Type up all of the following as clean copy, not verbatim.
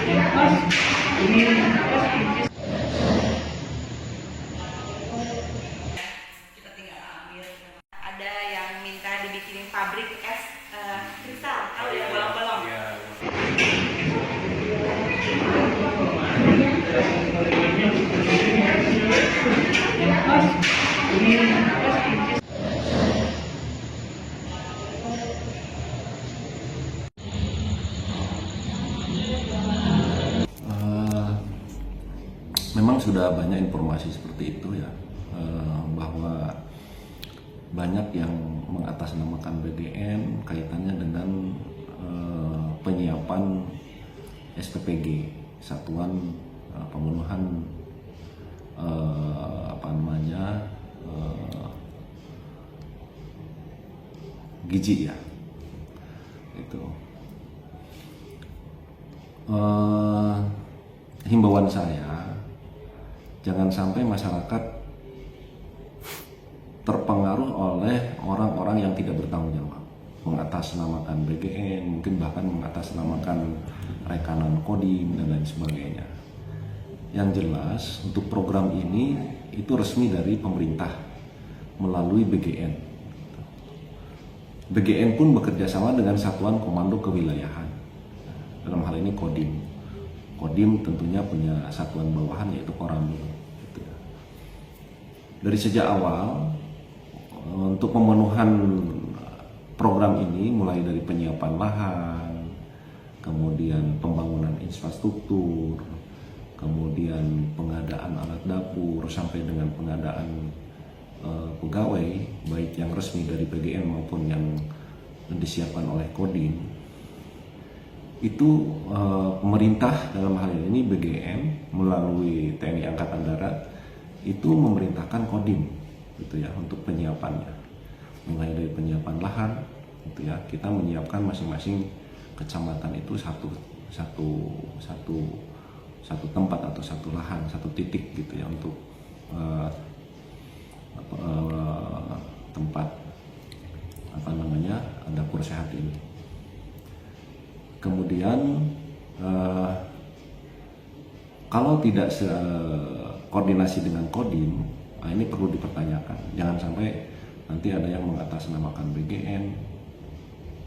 Kita tinggal ambil. Ada yang minta dibikinin pabrik es kristal, tahu ya, bolong-bolong. Memang sudah banyak informasi seperti itu ya, bahwa banyak yang mengatasnamakan BGN kaitannya dengan penyiapan SPPG, Satuan Pemenuhan gizi ya, itu. Himbauan saya, jangan sampai masyarakat terpengaruh oleh orang-orang yang tidak bertanggung jawab, mengatasnamakan BGN, mungkin bahkan mengatasnamakan rekanan Kodim dan lain sebagainya. Yang jelas untuk program ini itu resmi dari pemerintah melalui BGN. BGN pun bekerja sama dengan Satuan Komando Kewilayahan, dalam hal ini Kodim. Kodim tentunya punya satuan bawahan yaitu Koramil. Dari sejak awal untuk pemenuhan program ini mulai dari penyiapan lahan, kemudian pembangunan infrastruktur, kemudian pengadaan alat dapur sampai dengan pengadaan pegawai baik yang resmi dari PGN maupun yang disiapkan oleh Kodim. Itu pemerintah dalam hal ini BGN melalui TNI Angkatan Darat itu memerintahkan Kodim gitu ya untuk penyiapannya, mulai dari penyiapan lahan gitu ya, kita menyiapkan masing-masing kecamatan itu satu tempat atau satu lahan, satu titik gitu ya untuk tempat dapur sehat ini. Kemudian kalau tidak koordinasi dengan Kodim, ini perlu dipertanyakan. Jangan sampai nanti ada yang mengatasnamakan BGN,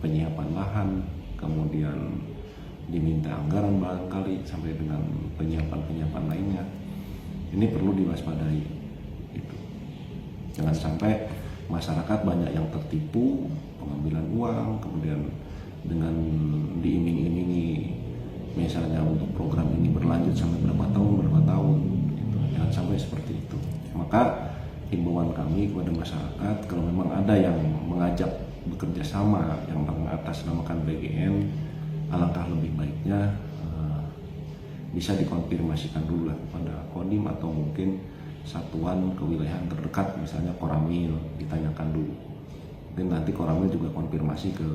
penyiapan lahan, kemudian diminta anggaran barangkali sampai dengan penyiapan lainnya. Ini perlu diwaspadai. Gitu. Jangan sampai masyarakat banyak yang tertipu, pengambilan uang, kemudian dengan diiming-imingi misalnya untuk program ini berlanjut sampai berapa tahun gitu. Jangan sampai seperti itu. Maka himbauan kami kepada masyarakat, kalau memang ada yang mengajak bekerja sama yang mengatasnamakan BGN, alangkah lebih baiknya bisa dikonfirmasikan dulu lah kepada Kodim atau mungkin satuan kewilayahan terdekat, misalnya Koramil, ditanyakan dulu. Mungkin nanti Koramil juga konfirmasi ke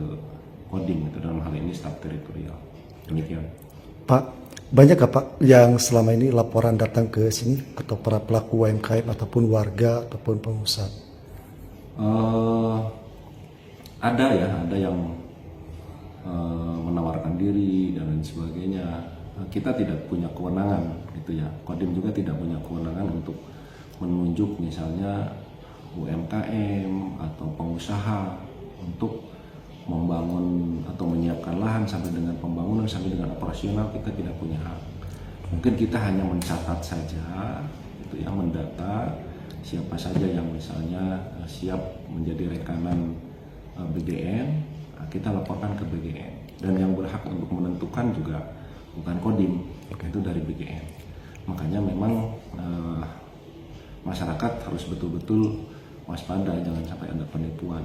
Kodim, itu dalam hal ini staf teritorial. Demikian. Pak, banyak gak Pak yang selama ini laporan datang ke sini atau para pelaku UMKM ataupun warga ataupun pengusaha? Ada yang menawarkan diri dan lain sebagainya. Kita tidak punya kewenangan gitu ya. Kodim juga tidak punya kewenangan untuk menunjuk misalnya UMKM atau pengusaha untuk membangun atau menyiapkan lahan sampai dengan pembangunan sampai dengan operasional. Kita tidak punya hak. Mungkin kita hanya mencatat saja, itu ya, mendata siapa saja yang misalnya siap menjadi rekanan BGN, kita laporkan ke BGN. Dan yang berhak untuk menentukan juga bukan Kodim, itu dari BGN. Makanya memang masyarakat harus betul-betul waspada, jangan sampai ada penipuan.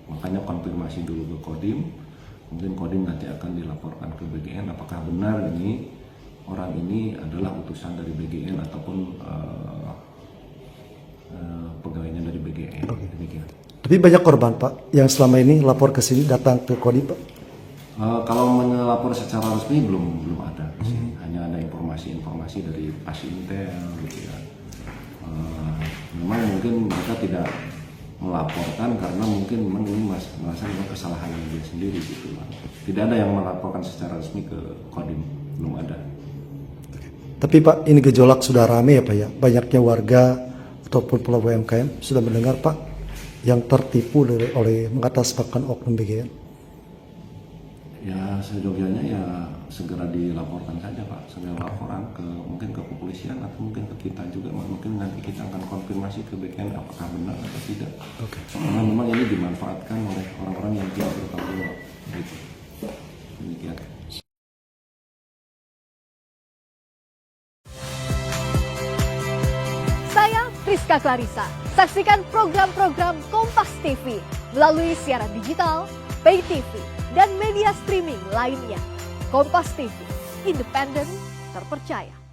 Makanya konfirmasi dulu ke Kodim, mungkin Kodim nanti akan dilaporkan ke BGN apakah benar ini orang ini adalah utusan dari BGN ataupun pegawainya dari BGN. Demikian. Tapi banyak korban Pak yang selama ini lapor ke sini datang ke Kodim Pak? Kalau melapor secara resmi belum ada. Hanya ada informasi dari Asintel gitu ya. Memang mungkin mereka tidak melaporkan karena mungkin ini merasa kesalahan dia sendiri gitu lah. Tidak ada yang melaporkan secara resmi ke Kodim, belum ada. Tapi Pak, ini gejolak sudah rame ya Pak ya. Banyaknya warga ataupun pelaku UMKM sudah mendengar Pak yang tertipu oleh mengatasnamakan oknum BGN. Ya seyogianya ya segera dilaporkan saja Pak, segera laporan ke mungkin ke kepolisian atau mungkin ke kita juga, mungkin nanti kita akan konfirmasi ke BGN apakah benar atau tidak. Oke. Karena memang ini dimanfaatkan oleh orang-orang yang tidak bertanggung jawab. Gitu. Demikian. Saya Priska Clarissa. Saksikan program-program Kompas TV melalui siaran digital, pay TV, dan media streaming lainnya. Kompas TV, independen, terpercaya.